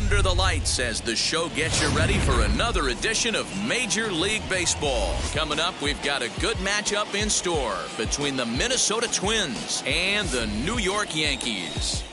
Under the lights as the show gets you ready for another edition of Major League Baseball. Coming up, we've got a good matchup in store between the Minnesota Twins and the New York Yankees.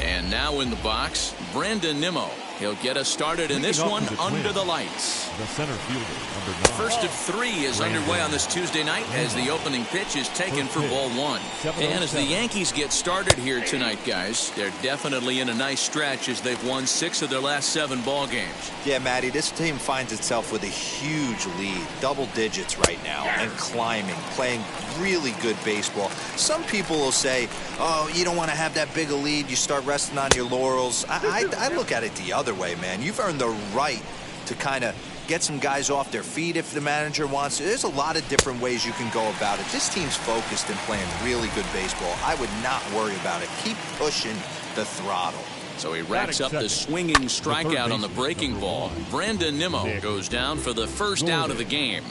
And now in the box, Brandon Nimmo. He'll get us started in this one under the lights. The center fielder, number 9. First of 3 is underway on this Tuesday night as the opening pitch is taken for ball 1. And as the Yankees get started here tonight, guys, they're definitely in a nice stretch as they've won 6 of their last 7 ball games. Yeah, Matty, this team finds itself with a huge lead, double digits right now, and climbing, playing really good baseball. Some people will say, oh, you don't want to have that big a lead, you start resting on your laurels. I look at it the other way, man. You've earned the right to kind of get some guys off their feet if the manager wants to. There's a lot of different ways you can go about it. This team's focused and playing really good baseball. I would not worry about it. Keep pushing the throttle. So he racks up the swinging strikeout on the breaking ball. Brandon Nimmo goes down for the first out of the game.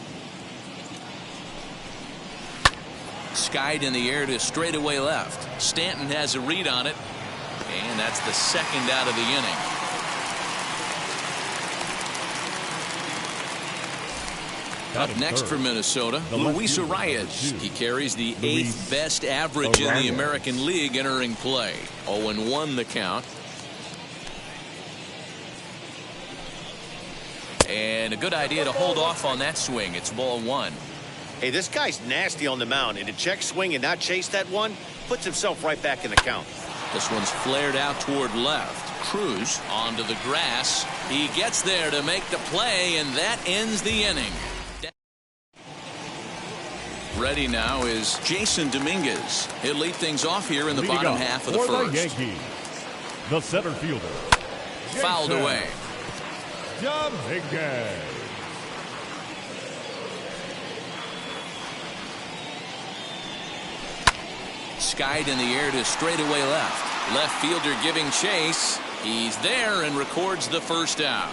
Skied in the air to straightaway left. Stanton has a read on it, and that's the second out of the inning. Up next for Minnesota, Luis Arias. He carries the 8th best average in the American League entering play. 0-1 the count. And a good idea to hold off on that swing. It's ball 1. Hey, this guy's nasty on the mound, and to check swing and not chase that one puts himself right back in the count. This one's flared out toward left. Cruz onto the grass. He gets there to make the play, and that ends the inning. Ready now is Jason Dominguez. He'll lead things off here in the bottom half of the first. The Yankees, the center fielder, Fouled away. Dominguez. Skied in the air to straightaway left. Left fielder giving chase. He's there and records the first out.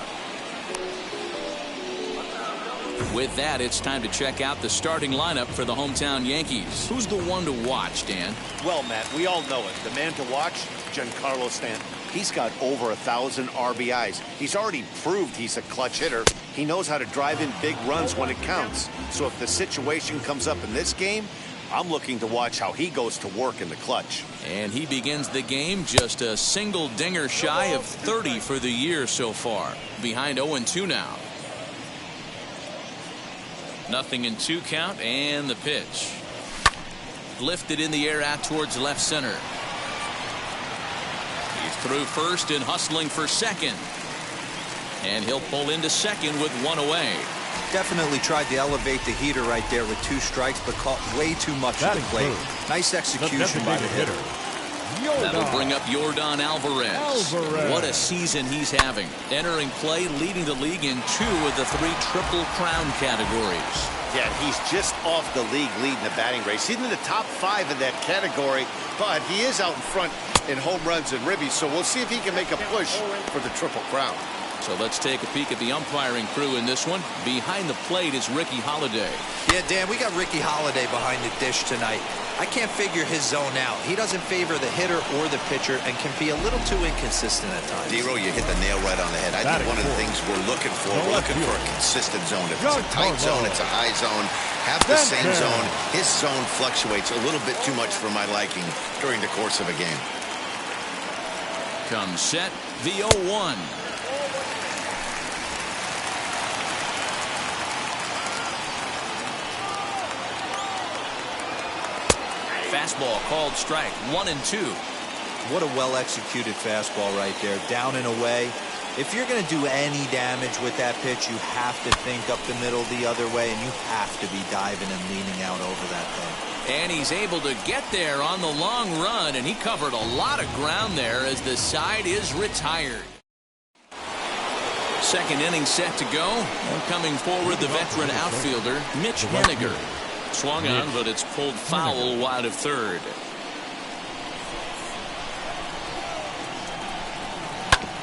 With that, it's time to check out the starting lineup for the hometown Yankees. Who's the one to watch, Dan? Well, Matt, we all know it. The man to watch, Giancarlo Stanton. He's got over 1,000 RBIs. He's already proved he's a clutch hitter. He knows how to drive in big runs when it counts. So if the situation comes up in this game, I'm looking to watch how he goes to work in the clutch. And he begins the game just a single dinger shy of 30 for the year so far. Behind 0-2 now. Nothing in 2 count, and the pitch. Lifted in the air out towards left center. He's through first and hustling for second. And he'll pull into second with 1 away. Definitely tried to elevate the heater right there with 2 strikes, but caught way too much of the plate. Nice execution by the hitter. That'll bring up Yordan Alvarez. What a season he's having. Entering play, leading the league in 2 of the 3 Triple Crown categories. Yeah, he's just off the league leading the batting race. He's in the top 5 in that category, but he is out in front in home runs and ribbies, so we'll see if he can make a push for the Triple Crown. So let's take a peek at the umpiring crew in this one. Behind the plate is Ricky Holiday. Yeah, Dan, we got Ricky Holiday behind the dish tonight. I can't figure his zone out. He doesn't favor the hitter or the pitcher and can be a little too inconsistent at times. Dero, you hit the nail right on the head. I think one of the things we're looking for a consistent zone. If it's a tight zone, it's a high zone. Have the same zone. His zone fluctuates a little bit too much for my liking during the course of a game. Comes set, the 0-1. Fastball called strike, 1-2. What a well-executed fastball right there, down and away. If you're going to do any damage with that pitch, you have to think up the middle the other way, and you have to be diving and leaning out over that thing. And he's able to get there on the long run, and he covered a lot of ground there as the side is retired. Second inning set to go. And coming forward, the veteran outfielder, Mitch Haniger. Swung on, but it's pulled foul wide of third.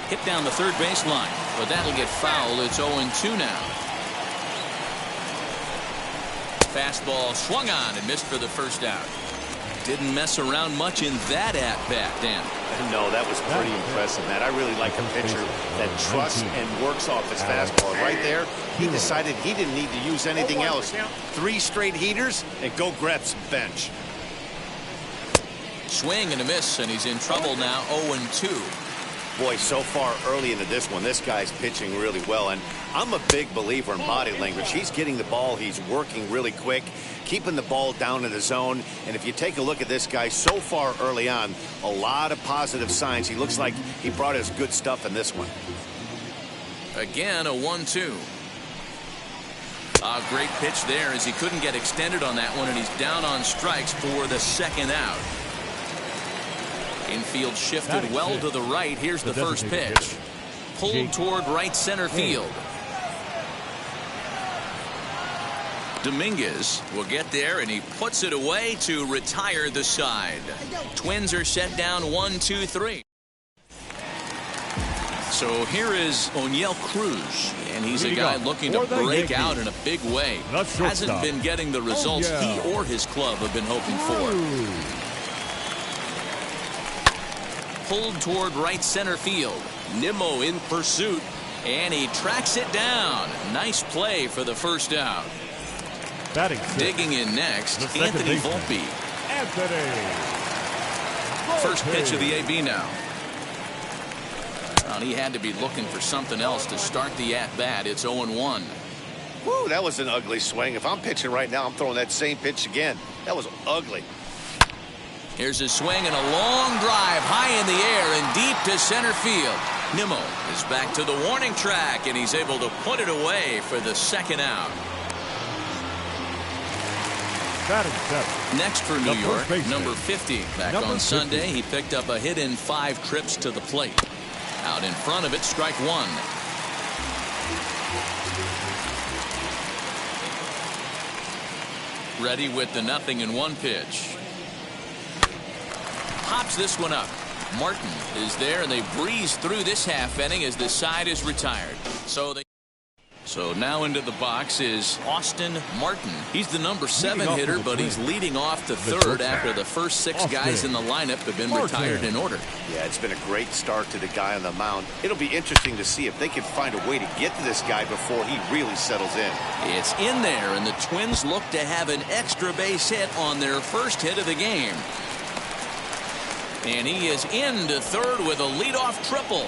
Hit down the third baseline, but that'll get fouled. It's 0-2 now. Fastball swung on and missed for the first out. Didn't mess around much in that at-bat, Dan. No, that was pretty impressive, Matt. I really like a pitcher that trusts and works off his fastball. Right there, he decided he didn't need to use anything else. 3 straight heaters and go grab some bench. Swing and a miss, and he's in trouble now, 0-2. Boy, so far early into this one, this guy's pitching really well, and I'm a big believer in body language. He's getting the ball, he's working really quick, keeping the ball down in the zone, and if you take a look at this guy so far early on, a lot of positive signs. He looks like he brought his good stuff in this one. Again, a 1-2. A great pitch there as he couldn't get extended on that one, and he's down on strikes for the second out. Infield shifted well to the right. Here's the first pitch. Pulled toward right center field. Dominguez will get there, and he puts it away to retire the side. Twins are set down 1-2-3. So here is O'Neill Cruz, and he's a guy looking to break out in a big way. Hasn't been getting the results he or his club have been hoping for. Pulled toward right center field. Nimmo in pursuit, and he tracks it down. Nice play for the first out. Digging in next, Anthony Volpe. First pitch of the AB now. Well, he had to be looking for something else to start the at-bat. It's 0-1. Woo, that was an ugly swing. If I'm pitching right now, I'm throwing that same pitch again. That was ugly. Here's a swing and a long drive high in the air and deep to center field. Nimmo is back to the warning track, and he's able to put it away for the second out. Next for New York, number 50. Back on Sunday, he picked up a hit in 5 trips to the plate. Out in front of it, strike 1. Ready with the 0-1 pitch. Pops this one up. Martin is there, and they breeze through this half inning as the side is retired. So now into the box is Austin Martin. He's the number 7 hitter, but he's leading off to third after the first 6 guys in the lineup have been retired in order. Yeah, it's been a great start to the guy on the mound. It'll be interesting to see if they can find a way to get to this guy before he really settles in. It's in there, and the Twins look to have an extra base hit on their first hit of the game. And he is into third with a leadoff triple.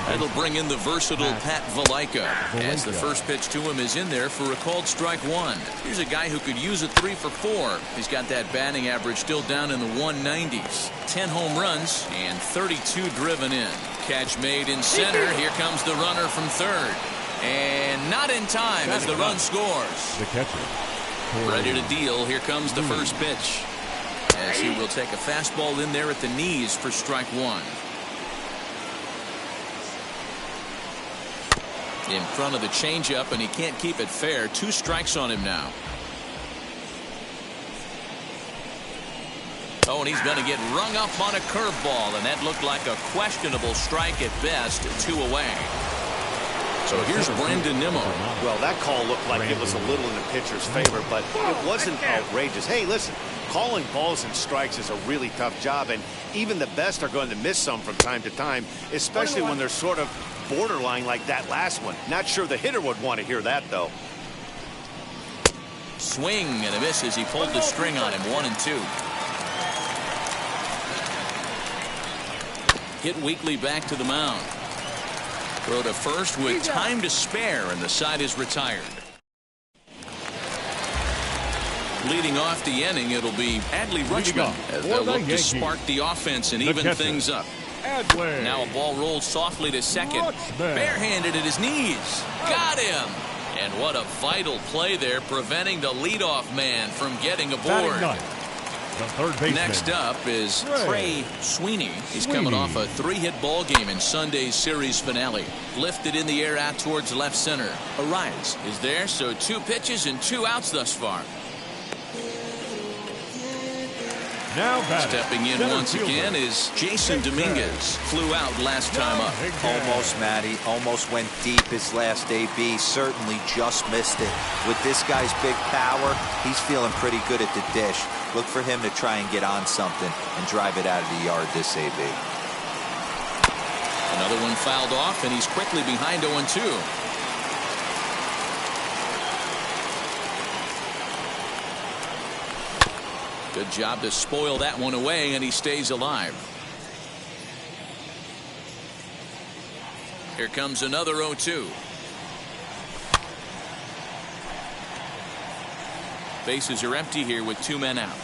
That'll bring in the versatile Pat Valaika, as the first pitch to him is in there for a called strike 1. Here's a guy who could use a 3 for 4. He's got that batting average still down in the 190s. 10 home runs and 32 driven in. Catch made in center. Here comes the runner from third. And not in time as the run scores. The catcher. Ready to deal. Here comes the first pitch, as he will take a fastball in there at the knees for strike 1. In front of the changeup, and he can't keep it fair. 2 strikes on him now. Oh, and he's going to get rung up on a curveball, and that looked like a questionable strike at best. 2 away. So here's Brandon Nimmo. Well, that call looked like it was a little in the pitcher's favor, but it wasn't outrageous. Hey, listen, calling balls and strikes is a really tough job, and even the best are going to miss some from time to time, especially when they're sort of borderline like that last one. Not sure the hitter would want to hear that, though. Swing and a miss as he pulled the string on him. 1-2. Hit Weekly back to the mound. Throw to first with time to spare, and the side is retired. Leading off the inning, it'll be Adley Rutschman as they'll look to spark the offense and even things up. Now a ball rolled softly to second. Barehanded at his knees. Got him. And what a vital play there, preventing the leadoff man from getting aboard. Next up is Trey Sweeney. He's coming off a 3-hit ball game in Sunday's series finale. Lifted in the air out towards left center. A rise is there, so 2 pitches and 2 outs thus far. Now batting. Stepping in Center once fielder. again is Jason Dominguez. Flew out last time up. Almost, Matty. Almost went deep his last AB. Certainly just missed it. With this guy's big power, he's feeling pretty good at the dish. Look for him to try and get on something and drive it out of the yard this AB. Another one fouled off, and he's quickly behind 0-2. Good job to spoil that one away, and he stays alive. Here comes another 0-2. Bases are empty here with 2 men out.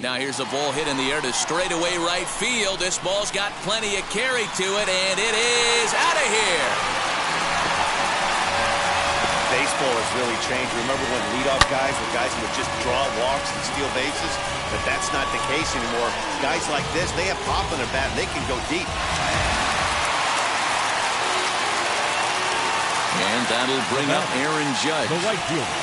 Now here's a ball hit in the air to straightaway right field. This ball's got plenty of carry to it, and it is out of here. Baseball has really changed. Remember when leadoff guys were guys who would just draw walks and steal bases? But that's not the case anymore. Guys like this, they have pop in their bat, and they can go deep. And that'll bring up Aaron Judge. The right fielder.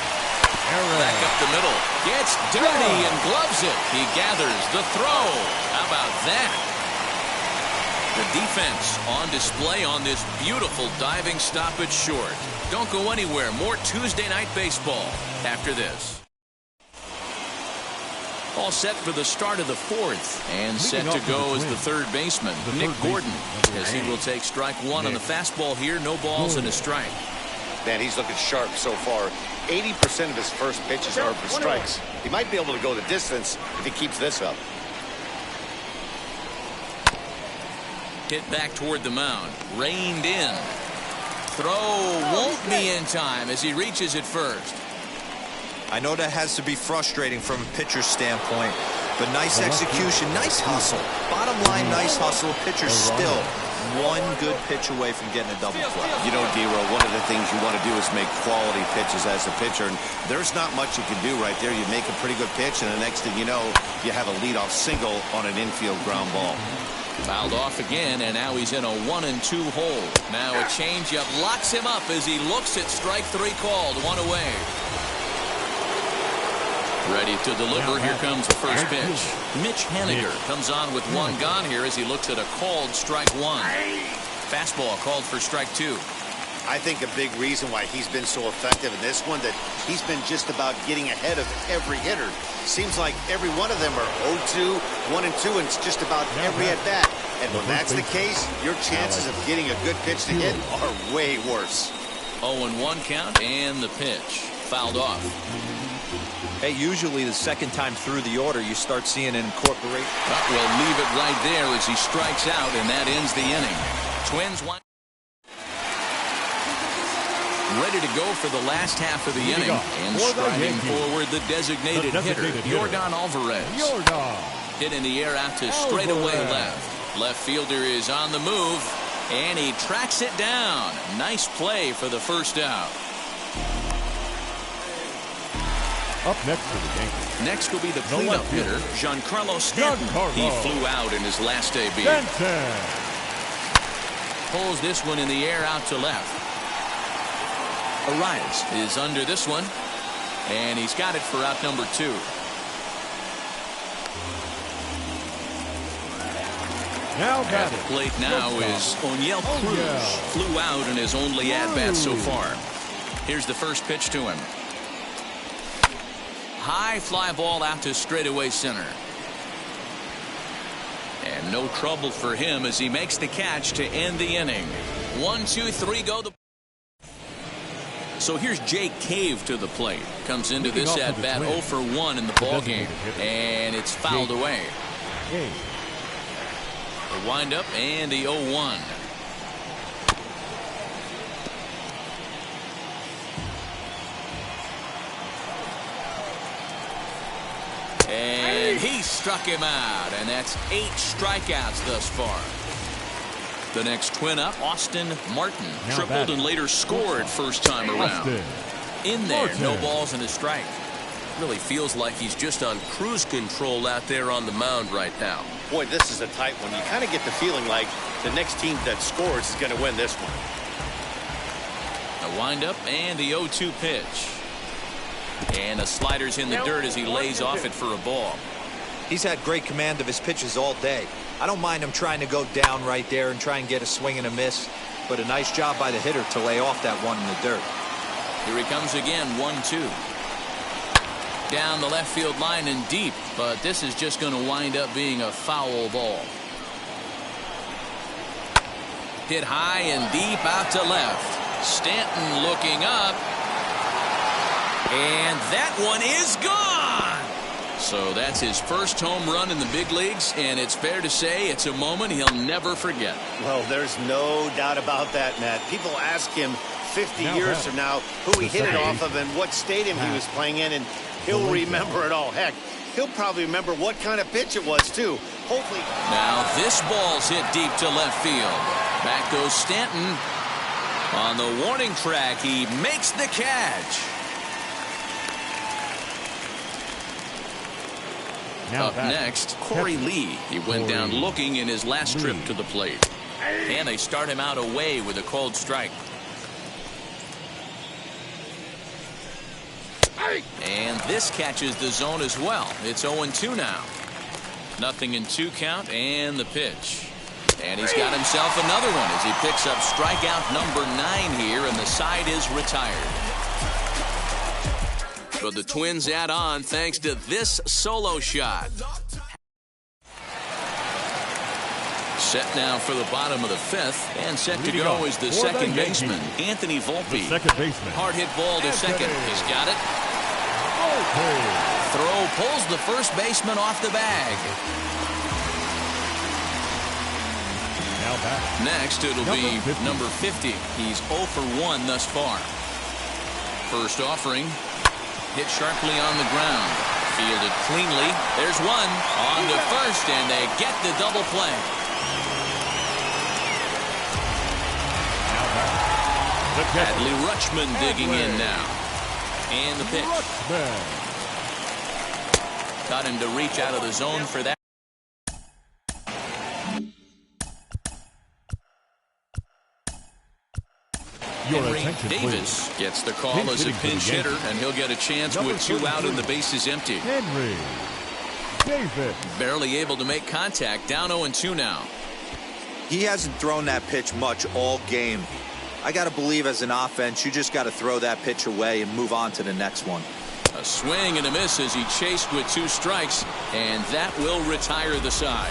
Back up the middle. Gets dirty and gloves it. He gathers the throw. How about that? The defense on display on this beautiful diving stoppage short. Don't go anywhere. More Tuesday Night Baseball after this. All set for the start of the 4th. And set to go as the third baseman, Nick Gordon, as he will take strike 1 on the fastball here. No balls and a strike. Man, he's looking sharp so far. 80% of his first pitches are for strikes. He might be able to go the distance if he keeps this up. Hit back toward the mound. Reined in. Throw won't be in time as he reaches it first. I know that has to be frustrating from a pitcher's standpoint, but nice execution, nice hustle. Bottom line, nice hustle. Pitcher's still one good pitch away from getting a double play. You know, D-Row, one of the things you want to do is make quality pitches as a pitcher, and there's not much you can do right there. You make a pretty good pitch, and the next thing you know, you have a leadoff single on an infield ground ball. Fouled off again, and now he's in a 1-2 hole. Now a changeup locks him up as he looks at strike 3 called. 1 away. Ready to deliver. Here comes the first pitch. Mitch Haniger comes on with 1 gone here as he looks at a called strike 1. Fastball called for strike 2. I think a big reason why he's been so effective in this one, that he's been just about getting ahead of every hitter. Seems like every one of them are 0-2, 1-2, and it's just about every at-bat. And when that's the case, your chances of getting a good pitch to hit are way worse. 0-1 count, and the pitch. Fouled off. Hey, usually the second time through the order, you start seeing it incorporate. But we'll leave it right there as he strikes out, and that ends the inning. Twins want ready to go for the last half of the inning, and striding forward the designated hitter, Yordan Alvarez. Hit in the air out to straightaway left. Left fielder is on the move, and he tracks it down. Nice play for the first out. Up next for the Yankees. Next will be the cleanup hitter, Giancarlo Stanton. He flew out in his last AB. Pulls this one in the air out to left. Arias is under this one, and he's got it for out number 2. Now at the plate now is O'Neill Cruz. Flew out in his only at-bat so far. Here's the first pitch to him. High fly ball out to straightaway center. And no trouble for him as he makes the catch to end the inning. 1, 2, 3 go. So here's Jake Cave to the plate. Comes into this at bat 0 for 1 in the ball game, and it's fouled away. The windup and the 0-1. And he struck him out, and that's 8 strikeouts thus far. The next twin up, Austin Martin, tripled and later scored first time around. In there, no balls and a strike. Really feels like he's just on cruise control out there on the mound right now. Boy, this is a tight one. You kind of get the feeling like the next team that scores is going to win this one. A windup and the 0-2 pitch. And the slider's in the dirt as he lays off it for a ball. He's had great command of his pitches all day. I don't mind him trying to go down right there and try and get a swing and a miss, but a nice job by the hitter to lay off that one in the dirt. Here he comes again, 1-2. Down the left field line and deep, but this is just going to wind up being a foul ball. Hit high and deep out to left. Stanton looking up. And that one is gone. So that's his first home run in the big leagues, and it's fair to say it's a moment he'll never forget. Well, there's no doubt about that, Matt. People ask him 50 years from now who he hit it off of and what stadium he was playing in, and he'll remember it all. Heck, he'll probably remember what kind of pitch it was, too. Hopefully. Now this ball's hit deep to left field. Back goes Stanton. On the warning track, he makes the catch. Up next, Corey Lee. He went down looking in his last trip to the plate. And they start him out away with a cold strike. And this catches the zone as well. It's 0-2 now. Nothing in 2 count, and the pitch. And he's got himself another one as he picks up strikeout number 9 here, and the side is retired. But the Twins add on thanks to this solo shot. Set now for the bottom of the 5th, and set to go is the second baseman, Anthony Volpe. Hard hit ball to second. He's got it. Throw pulls the first baseman off the bag. Next, it'll be number 50. He's 0 for 1 thus far. First offering. Hit sharply on the ground. Fielded cleanly. There's one. On to first, and they get the double play. Adley Rutschman digging in now. And the pitch. Got him to reach out of the zone for that. Henry Davis gets the call as a pinch hitter, and he'll get a chance with 2 out and the bases empty. Henry Davis. Barely able to make contact, down 0-2 now. He hasn't thrown that pitch much all game. I got to believe as an offense, you just got to throw that pitch away and move on to the next one. A swing and a miss as he chased with 2 strikes, and that will retire the side.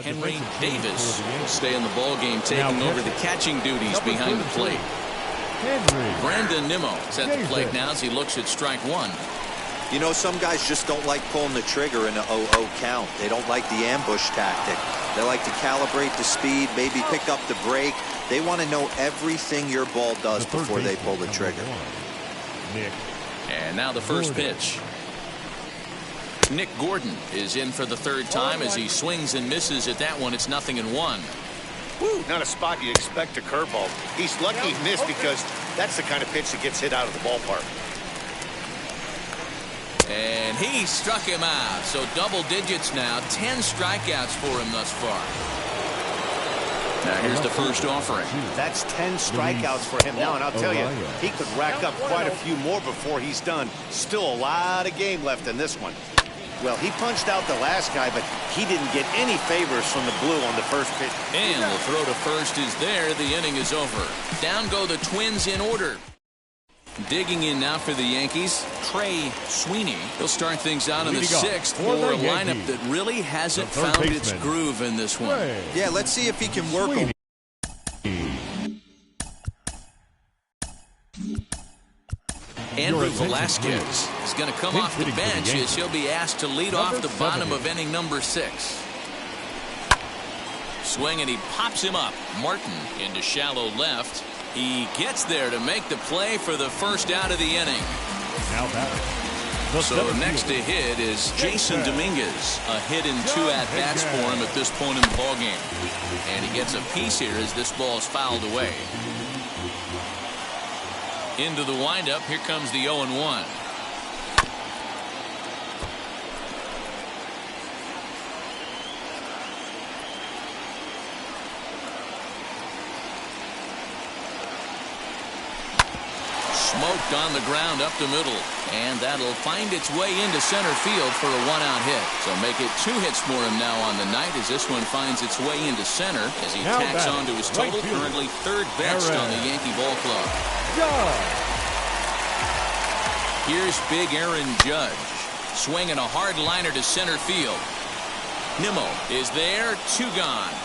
Henry Davis will stay in the ball game, taking over the catching duties behind the plate. Brandon Nimmo is at the plate now as he looks at strike 1. You know, some guys just don't like pulling the trigger in an 0-0 count. They don't like the ambush tactic. They like to calibrate the speed, maybe pick up the break. They want to know everything your ball does before they pull the trigger. And now the first pitch. Nick Gordon is in for the 3rd time as he swings and misses at that one. It's 0-1. Woo, not a spot you expect a curveball. He's lucky he missed because that's the kind of pitch that gets hit out of the ballpark. And he struck him out. So double digits now. 10 strikeouts for him thus far. Now here's the first offering. That's 10 strikeouts for him now, and I'll tell you, he could rack up quite a few more before he's done. Still a lot of game left in this one. Well, he punched out the last guy, but he didn't get any favors from the blue on the first pitch. And the throw to first is there. The inning is over. Down go the Twins in order. Digging in now for the Yankees, Trey Sweeney. He'll start things out in the 6th for a lineup that really hasn't found its groove in this one. Yeah, let's see if he can work him. Andrew Velasquez is going to come off the bench as he'll be asked to lead off the bottom of inning number 6. Swing, and he pops him up. Martin into shallow left. He gets there to make the play for the first out of the inning. So next to hit is Jason Dominguez. A hit in 2 at-bats for him at this point in the ballgame. And he gets a piece here as this ball is fouled away. Into the windup, here comes the 0-1. Smoked on the ground up the middle. And that'll find its way into center field for a one-out hit. So make it 2 hits for him now on the night as this one finds its way into center as he tacks on to his total. Currently 3rd best on the Yankee ball club. Here's big Aaron Judge. Swinging a hard liner to center field. Nimmo is there. 2 gone.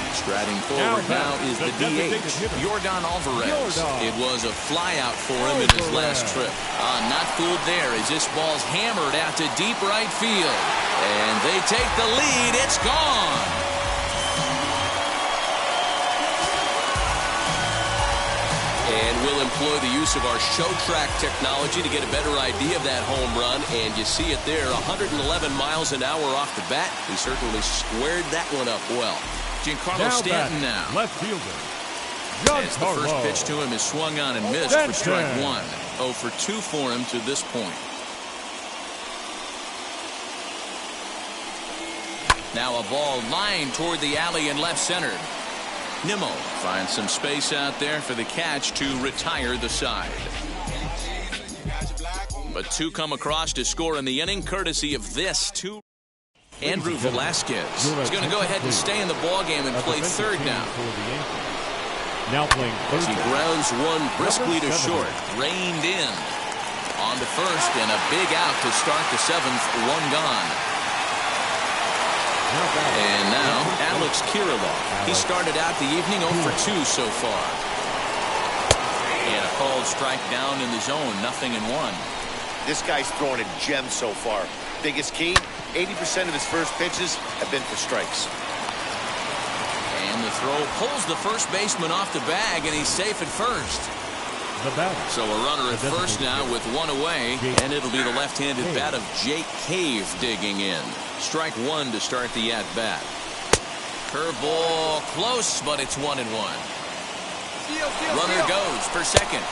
Striding forward now is the DH, Yordan Alvarez. It was a flyout for him in his last trip. Not fooled there as this ball's hammered out to deep right field. And they take the lead. It's gone. And we'll employ the use of our show track technology to get a better idea of that home run. And you see it there, 111 miles an hour off the bat. He certainly squared that one up well. Giancarlo Stanton now. Left fielder. As the first pitch to him is swung on and missed for strike 1. 0 for 2 for him to this point. Now a ball lined toward the alley in left center. Nimmo finds some space out there for the catch to retire the side. But 2 come across to score in the inning, courtesy of this 2. Andrew Velasquez is going to go ahead and stay in the ballgame and play third now. As he grounds one briskly to short, reined in. On to first and a big out to start the 7th, 1 gone. And now Alex Kirilloff. He started out the evening 0 for 2 so far. And a called strike down in the zone, 0-1. This guy's throwing a gem so far. Biggest key, 80% of his first pitches have been for strikes. And the throw pulls the first baseman off the bag, and he's safe at first. So a runner at first now with 1 away, and it'll be the left-handed bat of Jake Cave digging in. Strike 1 to start the at-bat. Curveball close, but it's 1-1. Runner goes for second.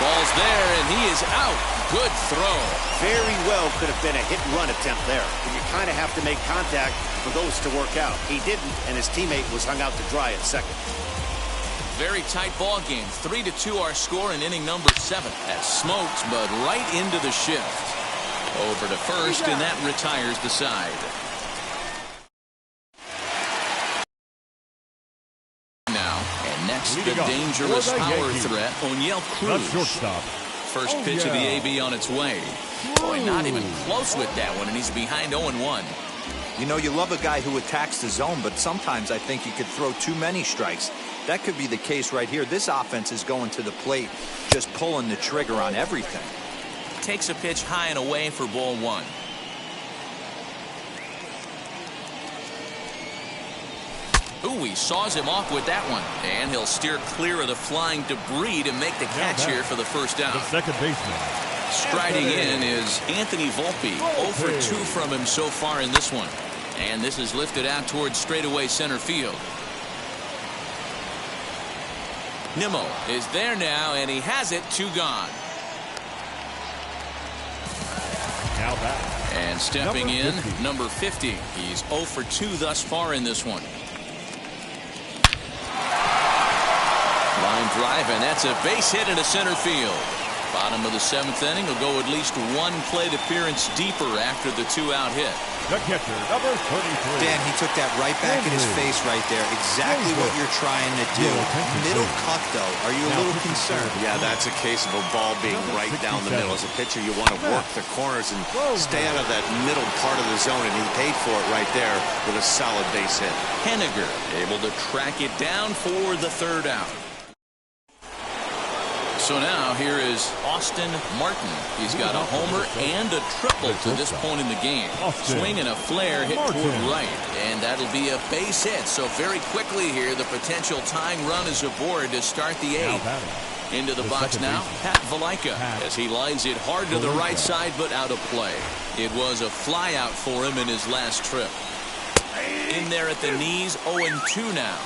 Ball's there, and he is out. Good throw. Very well could have been a hit-and-run attempt there. But you kind of have to make contact for those to work out. He didn't, and his teammate was hung out to dry at second. Very tight ball game. 3-2 our score in inning number 7. That smoked, but right into the shift. Over to first, and that retires the side. The dangerous power threat, O'Neill Cruz. First pitch of the AB on its way. Boy, not even close with that one, and he's behind 0-1. You know, you love a guy who attacks the zone, but sometimes I think he could throw too many strikes. That could be the case right here. This offense is going to the plate, just pulling the trigger on everything. Takes a pitch high and away for ball 1. Ooh, he saws him off with that one. And he'll steer clear of the flying debris to make the catch here for the first down. The second baseman. Striding in is Anthony Volpe. 0 for 2 from him so far in this one. And this is lifted out towards straightaway center field. Nimmo is there now, and he has it. 2 gone. Now back. And stepping in, number 50. He's 0 for 2 thus far in this one. Line drive, and that's a base hit into center field. Bottom of the 7th inning will go at least 1 plate appearance deeper after the 2-out hit. The catcher, number 33. Dan, he took that right back in his face right there. Exactly what you're trying to do. Middle cut, though. Are you a little concerned? Yeah, that's a case of a ball being right down the middle. As a pitcher, you want to work the corners and stay out of that middle part of the zone, and he paid for it right there with a solid base hit. Henniger able to track it down for the 3rd out. So now here is Austin Martin. He's got a homer and a triple to this point in the game. Swing and a flare hit toward right, and that'll be a base hit. So very quickly here, the potential tying run is aboard to start the 8th. Into the box now, Pat Valaika, as he lines it hard to the right side, but out of play. It was a flyout for him in his last trip. In there at the knees, 0-2 now.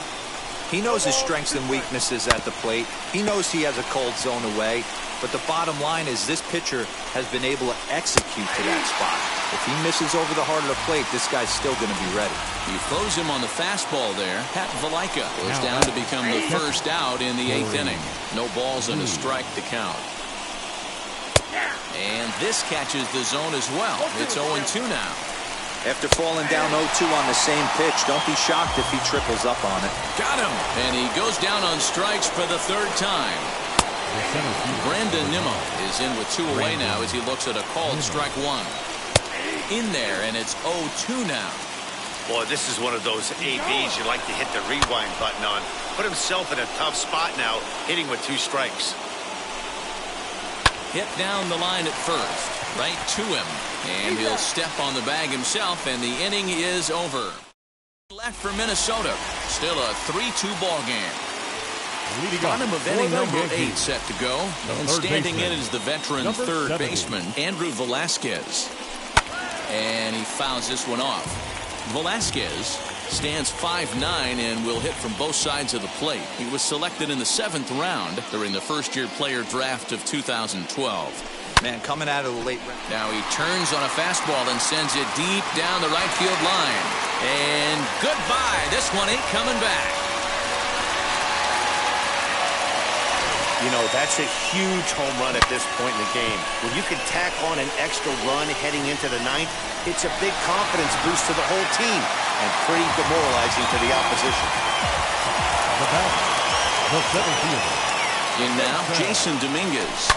He knows his strengths and weaknesses at the plate. He knows he has a cold zone away. But the bottom line is this pitcher has been able to execute to that spot. If he misses over the heart of the plate, this guy's still going to be ready. He throws him on the fastball there. Pat Valaika goes down to become the first out in the 8th inning. No balls and a strike to count. And this catches the zone as well. It's 0-2 now. After falling down 0-2 on the same pitch, don't be shocked if he triples up on it. Got him. And he goes down on strikes for the 3rd time. Brandon Nimmo is in with 2 away now as he looks at a called strike 1. In there, and it's 0-2 now. Boy, this is one of those ABs you like to hit the rewind button on. Put himself in a tough spot now, hitting with 2 strikes. Hit down the line at first, right to him, and he'll step on the bag himself, and the inning is over. Left for Minnesota, still a 3-2 ball game. Bottom of inning number 8 set to go, and standing in is the veteran third baseman, Andrew Velasquez. And he fouls this one off. Velasquez stands 5'9" and will hit from both sides of the plate. He was selected in the 7th round during the first-year player draft of 2012. Man, coming out of the late round. Now he turns on a fastball and sends it deep down the right field line. And goodbye. This one ain't coming back. You know, that's a huge home run at this point in the game. When you can tack on an extra run heading into the 9th, it's a big confidence boost to the whole team and pretty demoralizing to the opposition. In now, Jason Dominguez.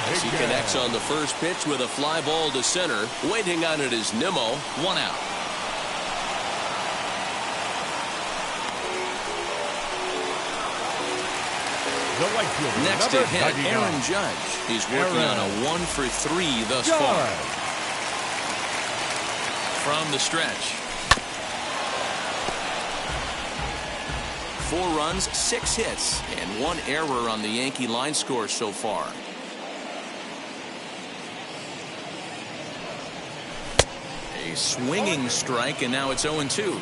As he connects on the first pitch with a fly ball to center. Waiting on it is Nimmo. 1 out. Next to hit, Aaron Judge. He's working on a 1-for-3 thus far. From the stretch. 4 runs, 6 hits, and 1 error on the Yankee line score so far. A swinging strike, and now it's 0-2.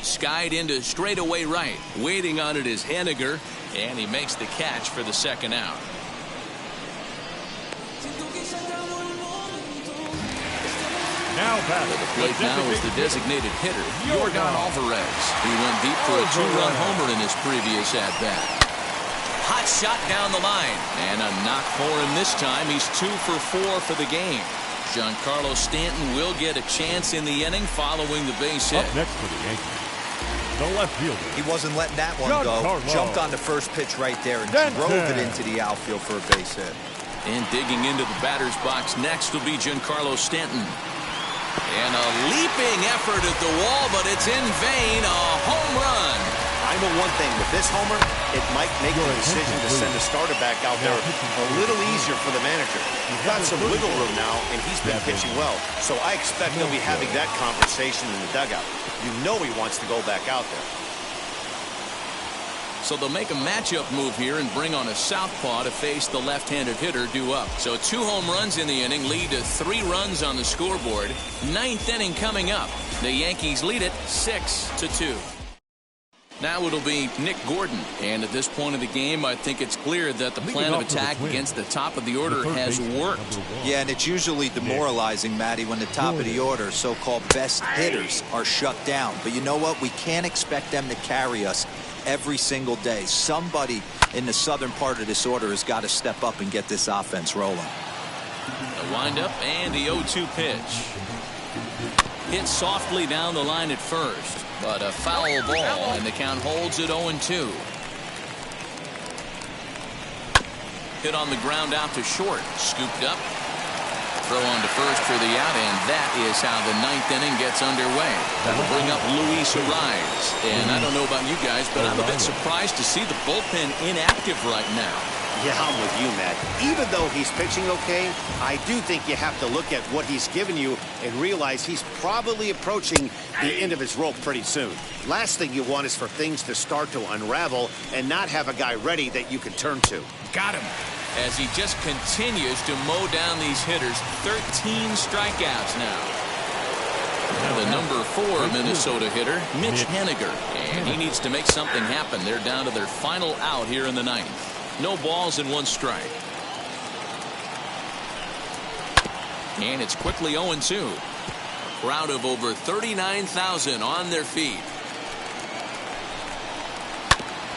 Skied into straightaway right. Waiting on it is Henniger, and he makes the catch for the 2nd out. Now back to the plate now is the designated hitter, Yordan Alvarez. He went deep for a 2-run homer in his previous at-bat. Hot shot down the line, and a knock for him this time. He's 2 for 4 for the game. Giancarlo Stanton will get a chance in the inning following the base hit. Up next for the Yankees, the left fielder. He wasn't letting that one go. Jumped on the first pitch right there and drove it into the outfield for a base hit. And digging into the batter's box next will be Giancarlo Stanton. And a leaping effort at the wall, but it's in vain. A home run. I know one thing. With this homer, it might make the decision to send a starter back out there a little easier for the manager. He's got some wiggle room now, and he's been pitching well. So I expect they'll be having that conversation in the dugout. You know he wants to go back out there. So they'll make a matchup move here and bring on a southpaw to face the left-handed hitter due up. So 2 home runs in the inning lead to 3 runs on the scoreboard. 9th inning coming up. The Yankees lead it 6-2. Now it'll be Nick Gordon. And at this point of the game, I think it's clear that the plan of attack against the top of the order has worked. Yeah, and it's usually demoralizing, Matty, when the top of the order, so-called best hitters, are shut down. But you know what? We can't expect them to carry us every single day. Somebody in the southern part of this order has got to step up and get this offense rolling. A windup and the 0-2 pitch. Hit softly down the line at first, but a foul ball, and the count holds at 0-2. Hit on the ground out to short, scooped up. Throw on to first for the out, and that is how the 9th inning gets underway. That'll bring up Luis Ariz. And I don't know about you guys, but I'm a bit surprised to see the bullpen inactive right now. Yeah, I'm with you, Matt. Even though he's pitching okay, I do think you have to look at what he's given you and realize he's probably approaching the end of his rope pretty soon. Last thing you want is for things to start to unravel and not have a guy ready that you can turn to. Got him. As he just continues to mow down these hitters. 13 strikeouts now. The number 4 Minnesota hitter, Mitch Haniger. And he needs to make something happen. They're down to their final out here in the 9th. No balls and 1 strike. And it's quickly 0-2. A crowd of over 39,000 on their feet.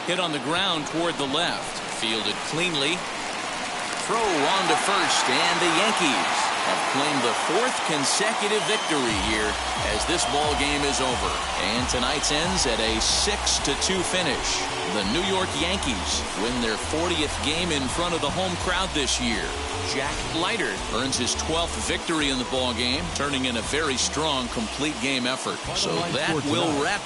Hit on the ground toward the left. Fielded cleanly. Throw on to first, and the Yankees have claimed the 4th consecutive victory here as this ball game is over. And tonight's ends at a 6-2 finish. The New York Yankees win their 40th game in front of the home crowd this year. Jack Leiter earns his 12th victory in the ball game, turning in a very strong complete game effort. So that will wrap